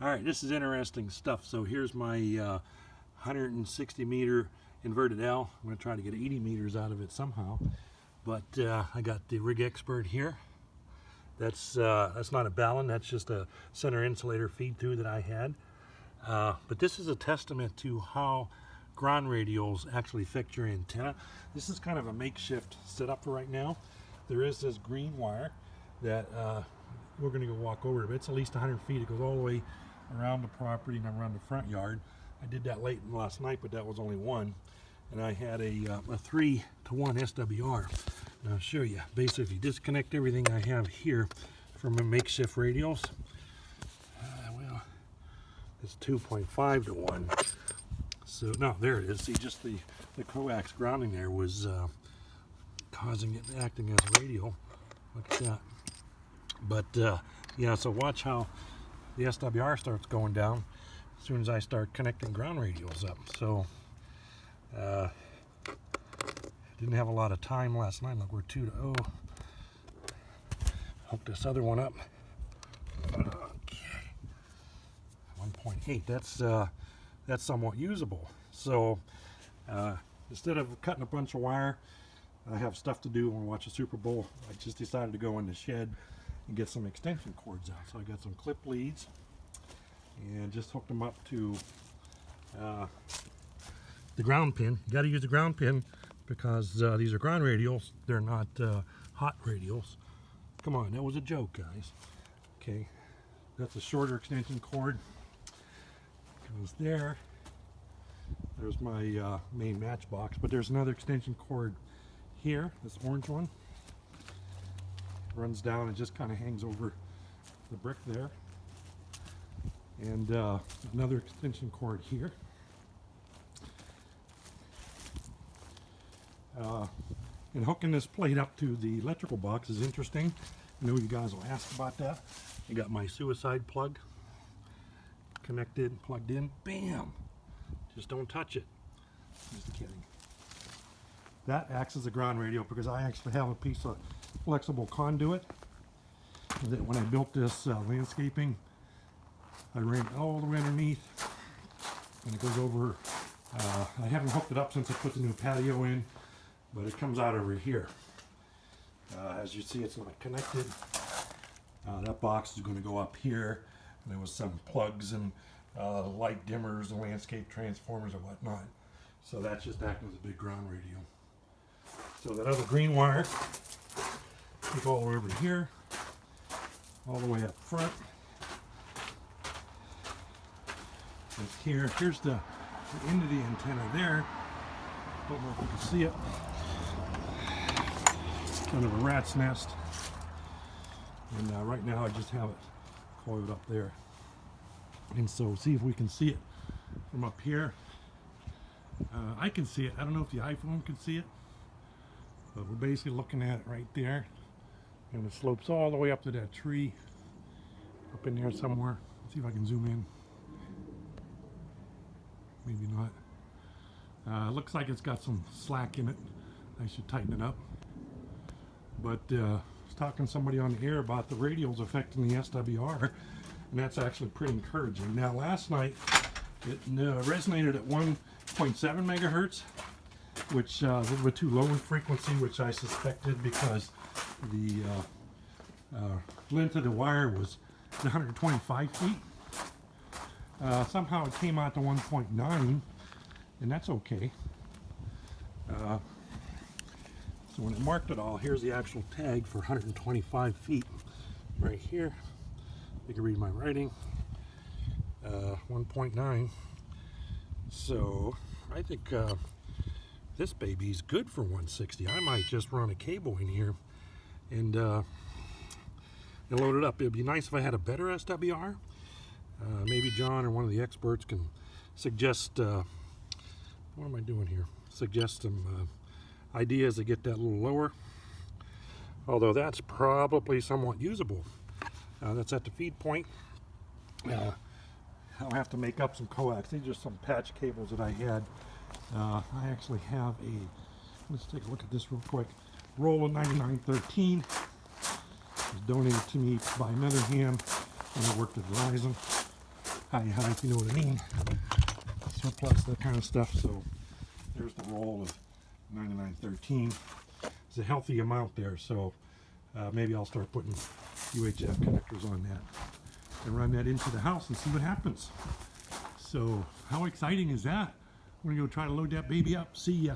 All right, this is interesting stuff. So here's my 160 meter inverted L. I'm going to try to get 80 meters out of it somehow. But I got the Rig Expert here. That's not a ballon, that's just a center insulator feed through that I had. But this is a testament to how ground radials actually affect your antenna. This is kind of a makeshift setup for right now. There is this green wire that we're going to go walk over, but it's at least 100 feet. It goes all the way around the property and around the front yard. I did that late last night, but that was only one. And I had a 3-to-1 SWR. And I'll show you. Basically, if you disconnect everything I have here from a makeshift radials, well, it's 2.5-to-1. So, no, there it is. See, just the coax grounding there was causing it, acting as a radial. Look at that. But, yeah, so watch how the SWR starts going down as soon as I start connecting ground radials up. So, didn't have a lot of time last night. Look, we're 2-0. Hook this other one up. Okay. 1.8. That's somewhat usable. So, instead of cutting a bunch of wire, I have stuff to do when I watch the Super Bowl. I just decided to go in the shed and get some extension cords out. So I got some clip leads and just hooked them up to the ground pin. You got to use the ground pin because these are ground radials. They're not hot radials. Come on, that was a joke, guys. Okay, that's a shorter extension cord. Goes there. There's my main matchbox, but there's another extension cord here, this orange one. Runs down and just kind of hangs over the brick there. And another extension cord here. And hooking this plate up to the electrical box is interesting. I know you guys will ask about that. I got my suicide plug connected, plugged in. Bam! Just don't touch it. Just kidding. That acts as a ground radio because I actually have a piece of flexible conduit that when I built this landscaping, I ran all the way underneath and it goes over. I haven't hooked it up since I put the new patio in, but it comes out over here. As you see, it's not connected. That box is going to go up here, and there was some plugs and light dimmers and landscape transformers and whatnot. So that's just acting as a big ground radio. So that other green wire, take all the way over to here, all the way up front. It's here. Here's the end of the antenna there. Don't know if you can see it. Kind of a rat's nest. And right now I just have it coiled up there. And so see if we can see it from up here. I can see it. I don't know if the iPhone can see it. But we're basically looking at it right there. And it slopes all the way up to that tree. Up in there somewhere. Let's see if I can zoom in. Maybe not. Looks like it's got some slack in it. I should tighten it up. But I was talking to somebody on the air about the radials affecting the SWR, and that's actually pretty encouraging. Now, last night it resonated at 1.7 megahertz, which a little bit too low in frequency, which I suspected because the length of the wire was 125 feet. Somehow it came out to 1.9, and that's okay. So when it marked it all, here's the actual tag for 125 feet right here. You can read my writing. 1.9. So I think this baby's good for 160. I might just run a cable in here and load it up. It'd be nice if I had a better SWR. Maybe John or one of the experts can suggest, what am I doing here? Suggest some ideas to get that a little lower. Although that's probably somewhat usable. That's at the feed point. I'll have to make up some coax. These are some patch cables that I had. I actually have let's take a look at this real quick. Roll of 9913. It was donated to me by Netherham when I worked at Verizon. high, if you know what I mean. Surplus, that kind of stuff. So there's the roll of 9913. It's a healthy amount there, so maybe I'll start putting UHF connectors on that and run that into the house and see what happens. So how exciting is that? I'm gonna go try to load that baby up. See ya.